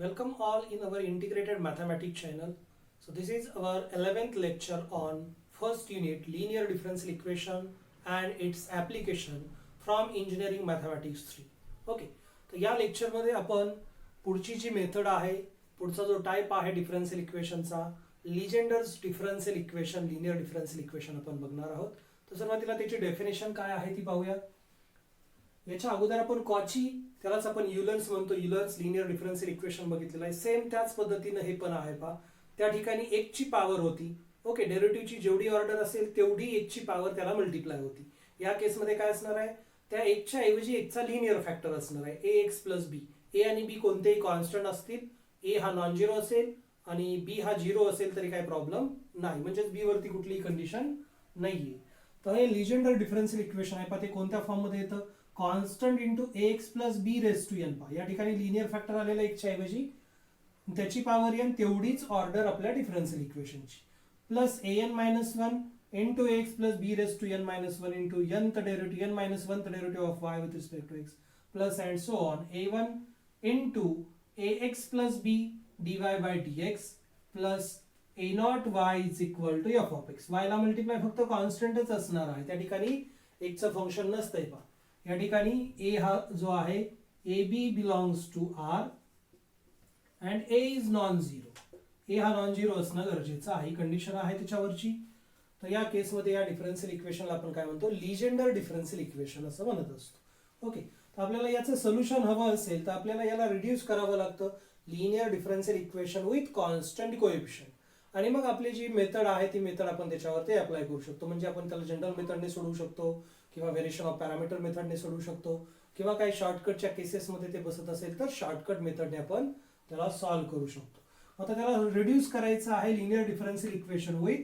Welcome all in our integrated mathematics channel. So this is our 11th lecture on first unit linear differential equation and its application from engineering mathematics 3. Okay, तर या लेक्चरमध्ये आपण पुढची जी method आहे, पुढचा जो type आहे differential इक्वेशनचा, Legendre's differential equation, linear differential equation आपण बघणार आहोत. तर सुरुवातीला त्याची डेफिनेशन काय आहे ती पाहूया. याच्या अगोदर आपण कॉची, त्यालाच आपण युलर्स म्हणतो, युलर्स लिनियर डिफरन्शियल इक्वेशन बघितलेलं आहे. सेम त्याच पद्धतीने हे पण आहे पहा. त्या ठिकाणी एक ची पॉवर होती. ओके, डेरिव्हेटिव्हची जेवढी ऑर्डर असेल तेवढी एक ची पॉवर त्याला मल्टिप्लाय होती. या केसमध्ये काय असणार आहे, त्या एकच्या ऐवजी एकचा लिनियर फॅक्टर असणार आहे, ए एक्स प्लस बी. ए आणि बी कोणतेही कॉन्स्टंट असतील, ए हा नॉन झिरो असेल आणि बी हा झिरो असेल तरी काही प्रॉब्लेम नाही, म्हणजेच बी वरती कुठलीही कंडिशन नाहीये. तर हे लिजेंडर डिफरन्शियल इक्वेशन आहे पहा. ते कोणत्या फॉर्म मध्ये येतं, constant into a x plus b raise to n. पहा या ठिकाणी लिनियर फॅक्टर आलेला एकच्या ऐवजी त्याची पॉवर एन, तेवढीच ऑर्डर आपल्या डिफरन्शियल इक्वेशनची, plus a n minus one into x plus b raised to n minus 1 into nth derivative n minus 1th derivative of y with respect to x plus and so on a1 into ax plus b dy by dx plus a naught y is equal to f of x. y ला multiply फक्त कॉन्स्टंटच असणार आहे, त्या ठिकाणी x चं function नसतंय पहा. या ठिकाणी a हा जो आहे ab belongs to r and a is non zero. a हा नॉन झिरो असणं गरजेचं आहे, कंडिशन आहे त्याच्यावरची. तर या केसमध्ये या डिफरन्शियल इक्वेशनला आपण काय म्हणतो, लिजेंडर डिफरन्शियल इक्वेशन असं म्हणत असतो. ओके, तर आपल्याला याचं सोल्युशन हवं असेल तर आपल्याला याला रिड्यूस करावं लागतं, linear differential equation with constant coefficient. आणि मग आपली जी मेथड आहे ती मेथड आपण त्याच्यावरती अप्लाय करू शकतो. म्हणजे आपण त्याला जनरल मेथडने सोडवू शकतो किंवा व्हेरिएशन ऑफ पॅरामीटर मेथडने सोडवू शकतो किंवा काही शॉर्टकटच्या केसेसमध्ये ते बसत असेल तर शॉर्टकट मेथडने आपण त्याला सॉल्व्ह करू शकतो. आता त्याला रिड्यूस करायचं आहे linear differential equation with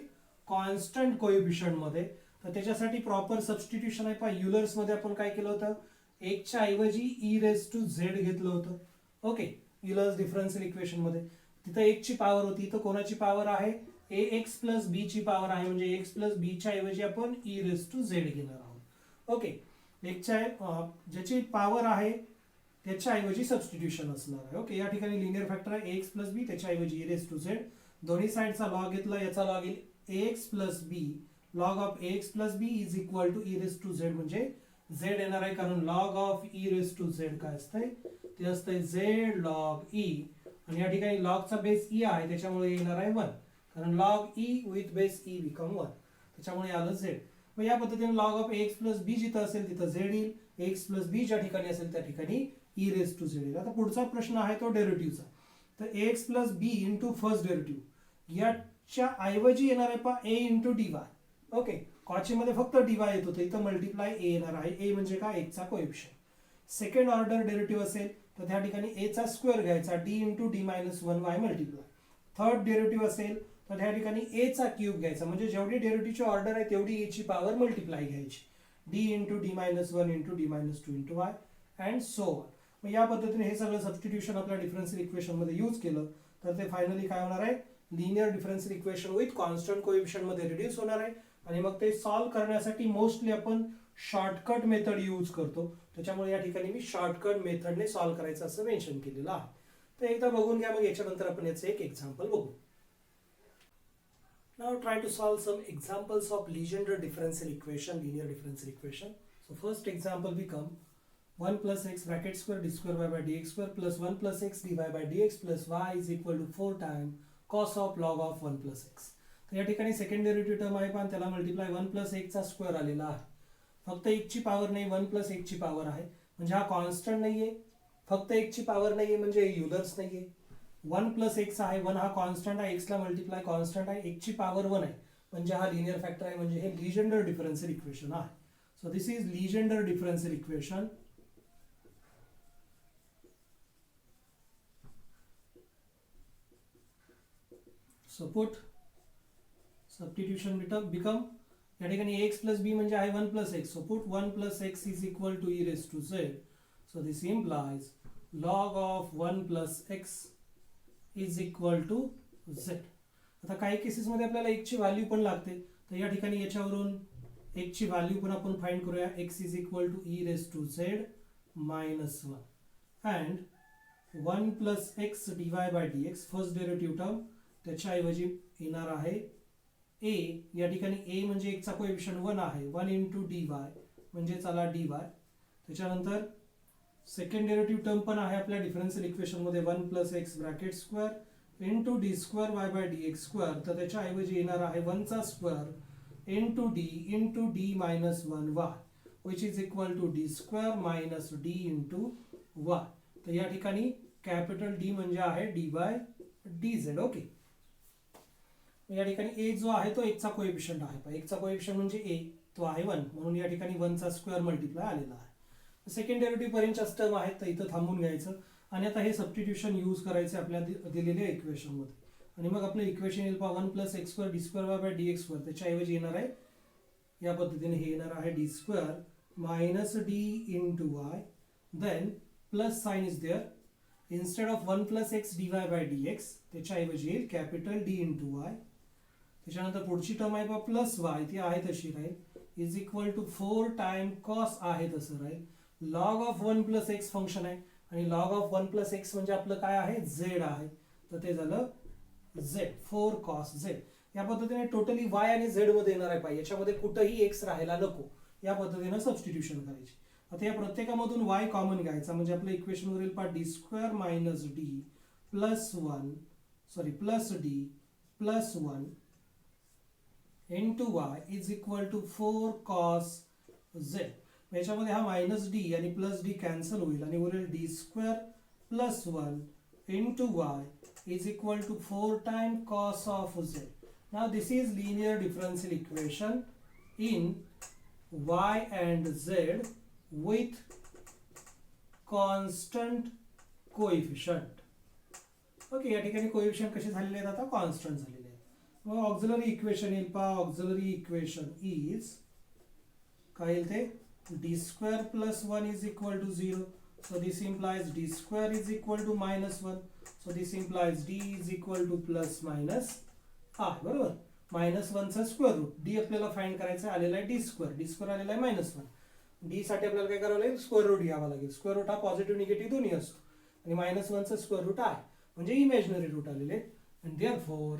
constant coefficient मध्ये. तर त्याच्यासाठी प्रॉपर सबस्टिट्यूशन आहे पहा. युलर्स मध्ये आपण काय केलं होतं, एकच्या ऐवजी ई रेस टू झेड घेतलं होतं. ओके, युलर्स डिफरन्शियल इक्वेशन मध्ये तिथं एक ची पॉवर होती, तर कोणाची पॉवर आहे, ए एक्स प्लस बी ची पॉवर आहे, म्हणजे एक्स प्लस बी च्या ऐवजी आपण ई रेस टू झेड घेणार आहोत. ओके, एकच्या ज्याची पॉवर आहे त्याच्या ऐवजी सबस्टिट्यूशन असणार आहे. ओके, या ठिकाणी लिनियर फॅक्टर आहे एक्स प्लस बी, त्याच्या ऐवजी ई रेस टू झेड. दोन्ही साइडचा लॉग घेतला, याचा लॉग येईल ax plus b log of ax plus b is equal to e raised to z, म्हणजे z येणार आहे कारण log of e raised to z काय असतंय, ते असतंय z log e. आणि या ठिकाणी log चा बेस e आहे त्याच्यामुळे येणार आहे 1, कारण log e with base e become 1, त्याच्यामुळे आलं z. मग या पद्धतीने log of ax plus b जिथं असेल तिथं z येईल, ax plus b ज्या ठिकाणी असेल त्या ठिकाणी e raised to z येईल. आता पुढचा प्रश्न आहे तो डेरिव्हेटिव्हचा. तर ax plus b into first derivative याच्या ऐवजी येणार आहे पहा a into dy. Okay, Cauchy मध्ये फक्त dy येत होतं, इथं मल्टिप्लाय a येणार आहे. a म्हणजे काय, एक चा कोएफिशियंट. सेकंड ऑर्डर डेरिव्हेटिव्ह असेल तर त्या ठिकाणी a चा स्क्वेअर घ्यायचा, d into d minus 1y multiply. Third derivative असेल तर त्या ठिकाणी a चा क्यूब घ्यायचा, म्हणजे जेवढी डेरिव्हेटिव्हची ऑर्डर आहे तेवढी a ची पॉवर मल्टिप्लाय घ्यायची, d into d minus 1 into d minus 2 into y and so on. मग या पद्धतीने हे सगळं सबस्टिट्यूशन आपल्या डिफरन्शियल इक्वेशन मध्ये यूज केलं तर ते फायनली काय होणार आहे, linear differential equation with constant coefficient मध्ये रिड्यूस होणार आहे. आणि मग ते सॉल्व्ह करण्यासाठी मोस्टली आपण शॉर्टकट मेथड यूज करतो, त्याच्यामुळे या ठिकाणी मी शॉर्टकट मेथडने सॉल्व्ह करायचं असं मेन्शन केलेलं आहे. तर एकदा बघून घ्या, मग याच्यानंतर आपण याचं एक एक्झाम्पल बघू. Now try to solve some examples of Legendre differential equation, linear differential equation. So first example become 1 plus x bracket square d square y by dx square plus 1 plus x dy by dx plus y is equal to 4 times cos of log of 1 plus x. तर या ठिकाणी second derivative term आहे पण त्याला multiply 1 plus x चा square आलेला आहे. फक्त एक ची पॉवर नाही, 1 plus x ची पॉवर आहे, म्हणजे हा कॉन्स्टंट नाहीये. फक्त एक ची पॉवर नाहीये म्हणजे युलर्स नाहीये. 1 plus x आहे, 1 हा कॉन्स्टंट आहे, x ला मल्टिप्लाय कॉन्स्टंट आहे, एक ची पॉवर 1 आहे, म्हणजे हा लिनियर फॅक्टर आहे, म्हणजे हे लिजेंडर डिफरन्शियल इक्वेशन आहे. So this is Legendre differential equation. So put substitution become या ठिकाणी x plus b म्हणजे आहे 1 plus x. So put 1 plus x is equal to e raised to z. So this implies log of 1 plus x is equal to z. आता काही cases मध्ये आपल्याला x ची value पण लागते, तर या ठिकाणी याच्यावरून x ची व्हॅल्यू पण आपण फाइंड करूया. x is equal to e raised to z minus 1 and 1 plus X D Y by D x first derivative term, त्याच्याऐवजी येणार आहे ए, या ठिकाणी ए म्हणजे एकचा कोएफिशियंट 1 आहे, 1 इंटू डी वाय म्हणजे चला डी वाय. त्याच्यानंतर सेकंड डेरिव्हेटिव्ह टर्म पण आहे आपल्या डिफरन्शियल इक्वेशनमध्ये 1 plus X bracket square into D square Y by D X square, तर त्याच्याऐवजी येणार आहे 1 चा square into D minus 1 Y which is equal to D square minus D into Y. तर या ठिकाणी कॅपिटल डी म्हणजे आहे D by D Z. Okay, या ठिकाणी ए जो आहे तो एकचा कोएफिशियंट आहे, एकचा कोएफिशियंट म्हणजे ए तो आहे 1, म्हणून या ठिकाणी 1 चा स्क्वेअर मल्टिप्लाय आलेला आहे. सेकंड डेरिव्हेटिव्ह पर्यंतच्याच टर्म आहेत, तर इथं थांबून घ्यायचं आणि आता हे सबस्टिट्यूशन यूज करायचे आपल्या दिलेल्या इक्वेशनमध्ये. आणि मग आपलं इक्वेशन येईल पहा 1 plus X square D square Y by D X square, त्याच्याऐवजी येणार आहे या पद्धतीने, हे येणार आहे D square minus D into Y, then plus sign is there, instead of 1 plus X D Y by D X त्याच्याऐवजी येईल कॅपिटल डी इंटू वाय. त्याच्यानंतर पुढची टर्म आहे पहा प्लस वाय, ती आहे तशी राहील, is equal to 4 time cos आहे तसं राहील, log of 1 plus X function आहे आणि लॉग ऑफ 1 प्लस एक्स म्हणजे आपलं काय आहे झेड आहे, तर ते झालं झेड 4 कॉस झेड. या पद्धतीने टोटली वाय आणि झेड मध्ये येणार आहे पाहिजे, याच्यामध्ये कुठंही एक्स राहायला नको, या पद्धतीने सबस्टिट्यूशन करायची. आता या प्रत्येकामधून वाय कॉमन घ्यायचा म्हणजे आपलं इक्वेशन वरील पहा D square minus D plus D plus 1 into Y is equal to 4 cos Z. याच्यामध्ये हा मायनस डी आणि प्लस डी कॅन्सल होईल आणि उरेल D square plus 1 into Y is equal to 4 time cos of Z. Now this is linear differential equation in y and z with constant coefficient. Okay, या ठिकाणी coefficient कसे झालेले आहेत आता कॉन्स्टंट झालेले आहेत. मग ऑक्झिलरी इक्वेशन येईल पहा, ऑक्झिलरी इक्वेशन इज काय येईल ते D square plus 1 is equal to 0, so this implies D square is equal to minus 1, so this implies D is equal to plus minus I. बरोबर, minus 1 चा square root, D आपल्याला find करायचं आलेला आहे D square आलेला आहे minus 1, D साठी आपल्याला काय करावं लागेल स्क्वेअर रूट घ्यावा लागेल. स्क्वेअर रूट हा पॉझिटिव्ह निगेटिव्ह दोन्ही असतो आणि मायनस 1 चा स्क्वेअर रूट आहे म्हणजे इमॅजिनरी रूट आलेले, आणि therefore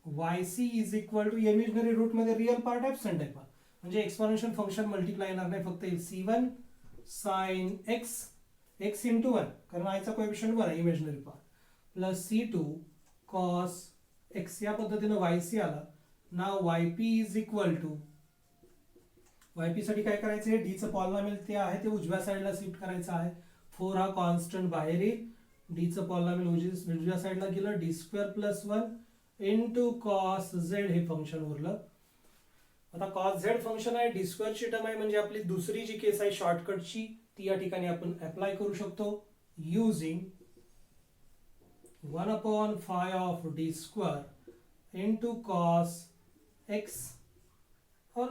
yc is equal to imaginary root मध्ये रिअल पार्ट ऍब्सेंट आहे, म्हणजे एक्सपोनेन्शियल फंक्शन मल्टिप्लाय येणार नाही, फक्त येईल c1 sin x इंटू 1 कारण आयचा कोएफिशियंट 1 आहे imaginary part, plus c2 cos x. या पद्धतीने yc आला. Now yp is equal to, yp साठी काय करायचं आहे, d चं पॉलिनॉमियल ते आहे ते उजव्या साईडला शिफ्ट करायचं आहे, 4 हा कॉन्स्टंट बाहेर येईल, d चं पॉलिनॉमियल उजव्या साईडला गेलं, D square plus 1 into cos Z हे फंक्शन उरलं. आता कॉस झेड फंक्शन आहे, डी स्क्वेअरची टर्म आहे, म्हणजे आपली दुसरी जी केस आहे शॉर्टकटची ती या ठिकाणी आपण अप्लाय करू शकतो using 1/5 of D square into cos x और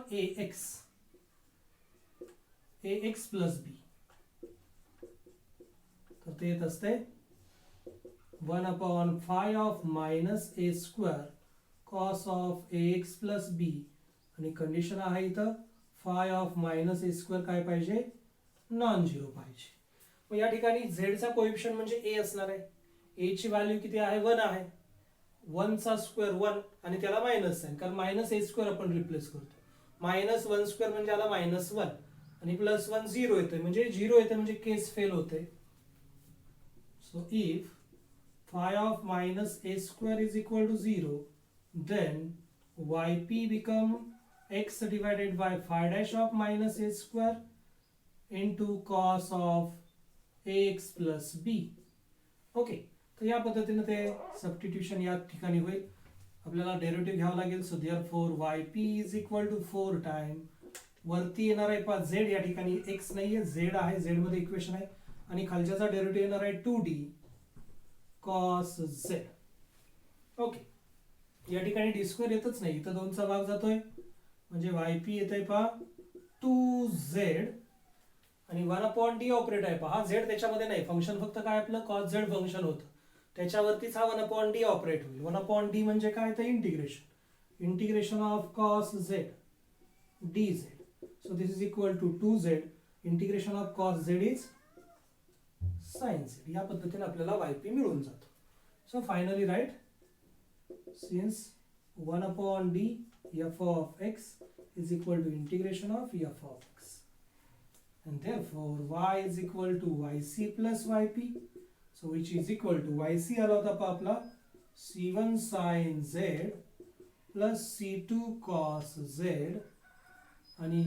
ax प्लस b, तर ते येत असते 1/5 of minus a square cos of ax plus b, आणि कंडिशन आहे इथं 5 ऑफ मायनस a स्क्वेअर काय पाहिजे नॉन झिरो पाहिजे. मग या ठिकाणी z चा कोएफिशियंट म्हणजे a असणार आहे, a ची व्हॅल्यू किती आहे 1 आहे, 1 चा स्क्वेअर 1 आणि त्याला मायनस आहे कारण मायनस a स्क्वेअर आपण रिप्लेस करतो, मायनस 1 स्क्वेअर म्हणजे आला मायनस 1 आणि प्लस 1 0 येते म्हणजे 0 येते म्हणजे केस फेल होते. So if 5 of minus a square is equal to 0 then yp become x divided by 5 dash of minus a square into cos of ax plus b. Okay, तर या पद्धतीने ते सबस्टिट्यूशन या ठिकाणी होईल, आपल्याला डेरिव्हेटिव्ह घ्यावं लागेल. So therefore yp is equal to 4 time वरती येणार आहे पहा z, या ठिकाणी x नाहीये z आहे, z मध्ये इक्वेशन आहे, आणि खालच्याचा डेरिव्हेटिव्ह येणार आहे 2d cos z. ओके, या ठिकाणी डी स्क्वेअर येतच नाही, इथं 2 चा भाग जातोय म्हणजे yp येत आहे पहा 2z आणि 1/d ऑपरेट आहे पहा, हा z त्याच्यामध्ये नाही, फंक्शन फक्त काय आपलं cos z फंक्शन होतं, त्याच्यावरतीच हा 1/d ऑपरेट होईल. 1/d म्हणजे काय तर integration of cos z dz. So this is equal to 2z, integration of cos z is sine Z. या पद्धतीने आपल्याला yp मिळून जातो. So finally write since 1/d f of x is equal to integration of f of x, and therefore y is equal to yc plus yp, so which is equal to yc आला होता आपला c1 sin z plus c2 cos z आणि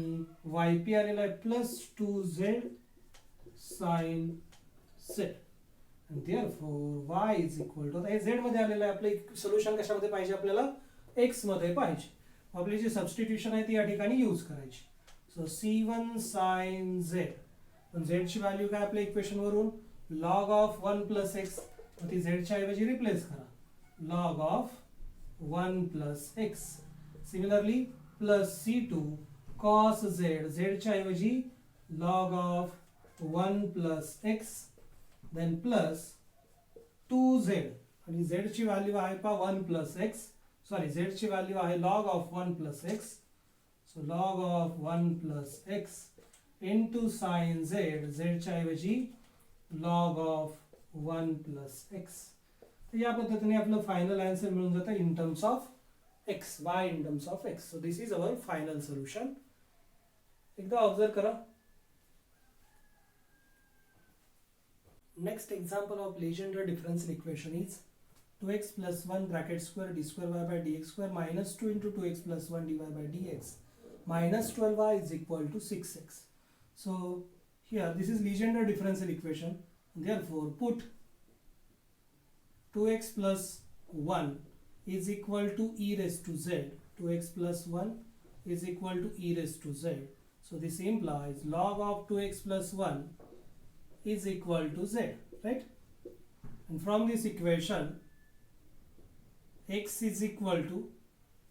yp आलेला आहे plus 2z sin z, and therefore y is equal to, आता हे z मध्ये आलेलं आहे. आपलं सोल्युशन कशामध्ये पाहिजे आपल्याला, x मध्ये पाहिजे. आपली जी सबस्टिट्यूशन आहे ती या ठिकाणी यूज करायची. सो c1 sin z, पण z ची व्हॅल्यू काय आपल्या इक्वेशन वरून log of 1 plus x, ती z च्या ऐवजी रिप्लेस करा log of 1 plus x. Similarly plus c2 cos z, z च्या ऐवजी log of 1 plus x, then plus 2z, आणि z ची व्हॅल्यू आहे पा 1 plus x, सॉरी z ची व्हॅल्यू आहे log of 1 plus x, so log of 1 plus x into sin z, z च्या ऐवजी log of 1 plus x. तर या पद्धतीने आपलं फायनल आन्सर मिळून जातं in terms of x, y in terms of x. So this is our final solution. एकदा observe करा. Next example of Legendre differential equation is 2x plus 1 bracket square d square y by dx square minus 2 into 2x plus 1 dy by dx minus 12y is equal to 6x. So here this is Legendre differential equation. Therefore put 2x plus 1 is equal to e raised to z. 2x plus 1 is equal to e raised to z. So this implies log of 2x plus 1 is equal to z, right? And from this equation x is equal to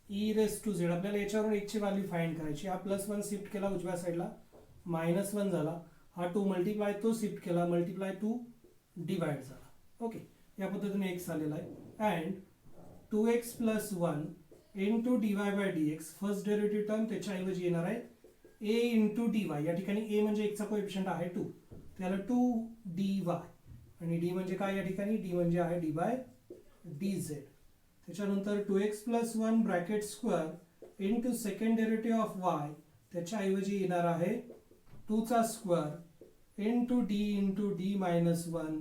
e raised to z. आपल्याला याच्यावरून x ची value find करायची. हा +1 shift केला उजव्या साईडला, -1 झाला. हा 2 मल्टिप्लाय तो शिफ्ट केला, मल्टिप्लाय 2 डिवाइड झाला. ओके, या पद्धतीने x आलेला आहे. And 2x plus 1 into dy by dx, first derivative term त्याच्या ऐवजी येणार आहे a into dy. या ठिकाणी a म्हणजे x चा कोएफिशिएंट आहे 2, त्याला 2dy, आणि d म्हणजे काय या ठिकाणी, d म्हणजे आहे d by dz. त्याच्यानंतर 2x plus 1 bracket square into second derivative of y, त्याच्या ऐवजी येणार आहे 2 चा square into d minus 1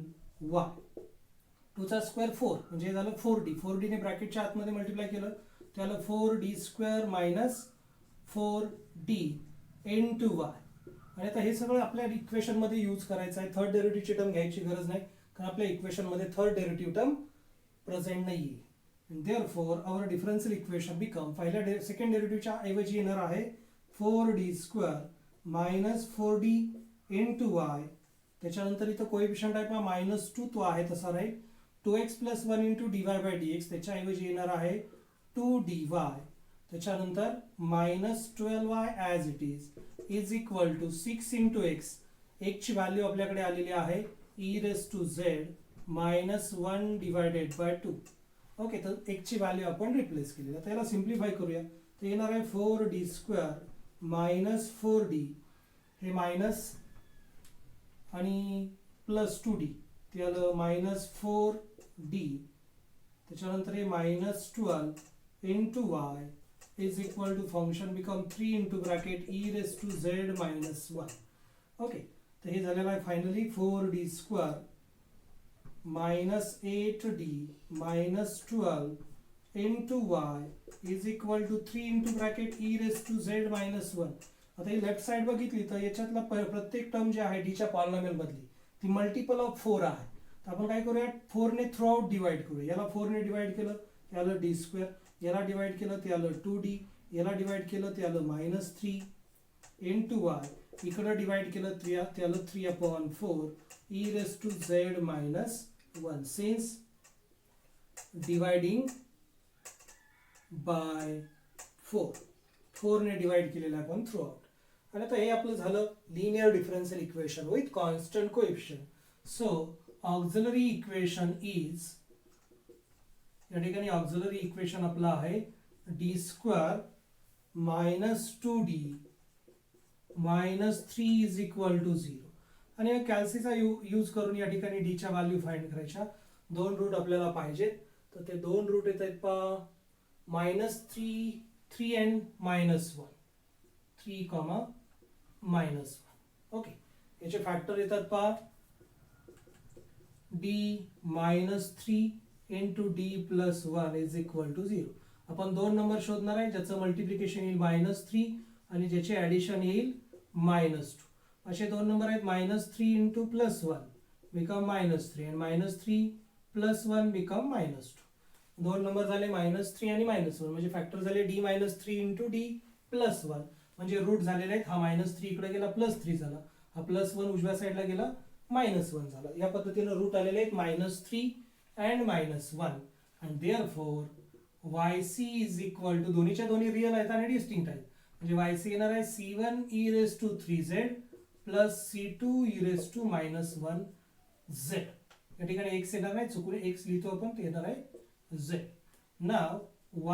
y. 2 चा स्क्वेअर 4 म्हणजे झालं 4d. 4d ने ब्रॅकेटच्या आतमध्ये मल्टिप्लाय केलं त्याला 4d square minus 4d into y. आणि आता हे सगळं आपल्या इक्वेशन मध्ये यूज करायचं आहे. थर्ड डेरिव्हेटिव्हची टर्म घ्यायची गरज नाही, कारण आपल्या इक्वेशन मध्ये थर्ड डेरिव्हेटिव्ह टर्म प्रेझेंट नाहीये. Therefore our differential equation become, पहिल्या सेकंड डेरिव्हेटिव्हच्या ऐवजी येणार आहे 4d square minus 4d into y. त्याच्यानंतर इथं कोएफिशिएंट आहे पहा -2, तो आहे तसा राहील. 2x plus 1 into dy by dx, त्याच्या ऐवजी येणार आहे 2dy. त्याच्यानंतर -12y as it is equal to 6 into x. x ची व्हॅल्यू आपल्याकडे आलेली आहे e raised to z minus 1 divided by 2. Okay, तर x ची व्हॅल्यू आपण रिप्लेस केली. आता याला सिम्प्लिफाय करूया. तर येणार आहे 4d स्क्वेअर मायनस 4d, हे मायनस आणि प्लस 2d, ते आलं -4d. त्याच्यानंतर हे -12 into y is equal to function become 3 into bracket e raised to z minus 1. Okay, तर हे झालेलं आहे finally 4d square minus 8d minus 12 into y is equal to 3 into bracket e raised to z minus 1. आता ही left side बघितली तर याच्यातला प्रत्येक term जे आहे d च्या पॉलिनॉमियल मधली ती मल्टिपल ऑफ 4 आहे. तर आपण काय करूया, 4 ने थ्रू आउट डिवाइड करूया. याला 4 ने डिवाइड केलं ते आलं d स्क्वेअर, याला डिवाइड केलं ते आलं 2d, याला डिवाइड केलं ते आलं -3 इंटू y, इकडे डिवाइड केलं ते आलं 3/4 e raised to z minus 1. Since dividing by 4 ने डिवाइड केलेलं आपण थ्रू आउट. आणि आता हे आपलं झालं linear differential equation with constant coefficient. So auxiliary equation is, या ठिकाणी ऑक्झिलरी इक्वेशन आपलं आहे d square minus 2d minus 3 is equal to 0. आणि कॅल्सीचा यूज करून या ठिकाणी डीच्या व्हॅल्यू फाइंड करायच्या. दोन रूट आपल्याला पाहिजेत, तर ते दोन रूट येत आहेत पहा -3 अँड -1, 3, -1. ओके, याचे फॅक्टर येतात पहा d -3 into d plus 1 is equal to 0. आपण दोन नंबर शोधणार आहे ज्याचं मल्टिप्लिकेशन येईल -3 आणि ज्याचे ॲडिशन येईल -2. असे दोन नंबर आहेत -3 into plus 1 become -3 and -3 plus 1 become -2. दोन नंबर झाले -3 आणि -1 म्हणजे फॅक्टर झाले d -3 इंटू d प्लस 1 म्हणजे रूट झालेले आहेत. हा -3 इकडे गेला +3 झाला, हा +1 उजव्या साईडला गेला -1 झाला. या पद्धतीने रूट आलेले आहेत -3 and -1 and therefore yc is equal to दोन्हीच्या दोन्ही रिअल आहेत आणि डिस्टिंक्ट आहेत म्हणजे yc येणार आहे c1 e⁻³ plus c2 e⁻⁻1z. या ठिकाणी x येणार नाही, चुकून x लिहितो आपण, ते येणार आहे z. Now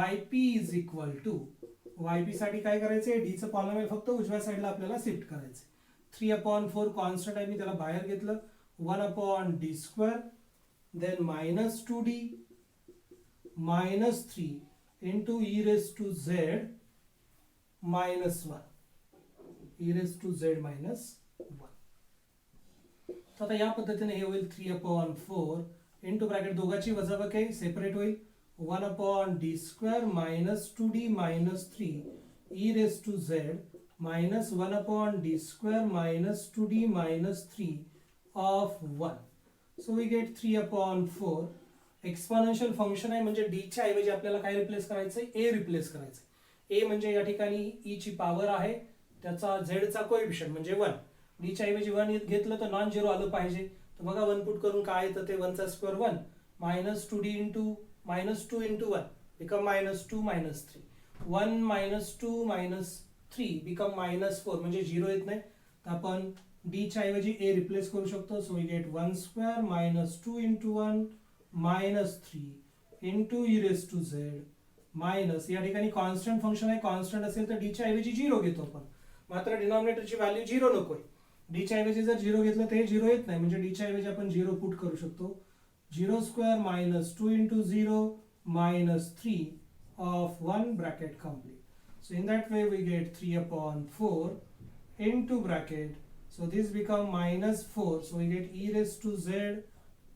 yp is equal to yp साठी काय करायचंय, d चं पॉलिनॉमियल फक्त उजव्या साईडला आपल्याला शिफ्ट करायचं. 3/4 कॉन्स्टंट आहे, मी त्याला बाहेर घेतलं. 1/d², then -2d -3 into e⁻⁻z -1, e⁻⁻1. तर आता या पद्धतीने हे होईल 3/4 इंटू ब्रॅकेट दोघांची वजाबाकी सेपरेट होईल 1/d² -2d -3 e⁻⁻z -1/d² -2d -3 of 1. So we get 3/4. Exponential function आहे म्हणजे d च्या ऐवजी आपल्याला काय रिप्लेस करायचंय, a रिप्लेस करायचंय. a म्हणजे या ठिकाणी e ची पॉवर आहे, त्याचा z चा कोएफिशियंट म्हणजे 1. d च्या ऐवजी 1 घेतलं तर नॉन झिरो आलं पाहिजे. तर बघा 1 पुट करून काय येतं ते 1 चा square 1 -2d into -2 into 1 become -2 -3. 1 -2 -3 become -4 म्हणजे 0 येत नाही, तर आपण d च्या ऐवजी a रिप्लेस करू शकतो. So we get 1² -2 into 1 -3 into e⁻⁻z minus, या ठिकाणी कॉन्स्टंट फंक्शन आहे, कॉन्स्टंट असेल तर d च्या ऐवजी 0 घेतो आपण, मात्र डिनॉमिनेटरची व्हॅल्यू 0 नकोय. d च्या ऐवजी जर 0 घेतलं तर हे 0 येत नाही म्हणजे d च्या ऐवजी आपण 0 पुट करू शकतो. 0² -2 into 0 -3 of 1 bracket complete. So in that way we get 3/4 into bracket. So this become -4. So we get e⁻⁻z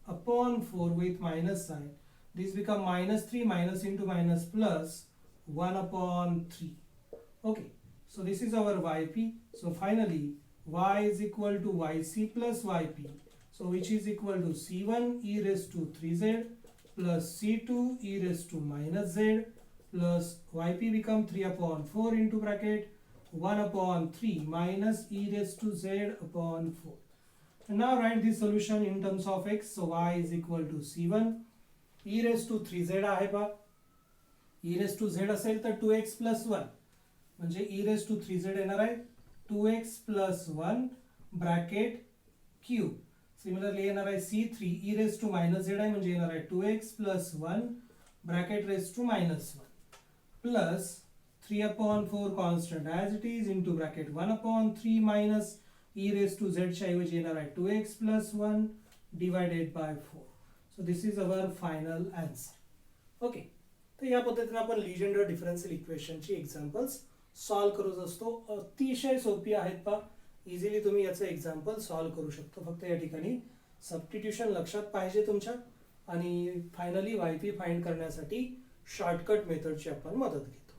upon 4 with minus sign. This become -3 minus into minus plus 1/3. Okay. So this is our yp. So finally y is equal to yc plus yp. So which is equal to c1 e⁻³ plus c2 e⁻⁻z plus yp become 3/4 into bracket 1/3 minus e⁻⁻z upon 4. And now write this solution in terms of x. So y is equal to c1 e⁻⁻3z आहे पहा, e⁻⁻z असेल तर 2x plus 1 म्हणजे e⁻⁻3z येणार आहे 2x plus 1 bracket cube. Similarly येणार आहे c3 e⁻⁻z आहे म्हणजे येणार आहे 2x plus 1 bracket raise to -1 plus 3/4 constant as it is into bracket 1/3 minus e⁻⁻z च्या ऐवजी येणार आहे 2x plus 1 divided by 4. So this is our final answer. Okay. तर या पद्धतीने आपण लिजेंडर डिफरन्शियल इक्वेशनची एक्झाम्पल्स सॉल्व्ह करत असतो. अतिशय सोपी आहेत पहा, इझिली तुम्ही याचं एक्झाम्पल सॉल्व्ह करू शकतो. फक्त या ठिकाणी सबस्टिट्यूशन लक्षात पाहिजे तुमच्या आणि फायनली yp फाइंड करण्यासाठी शॉर्टकट मेथडची आपण मदत घेतो.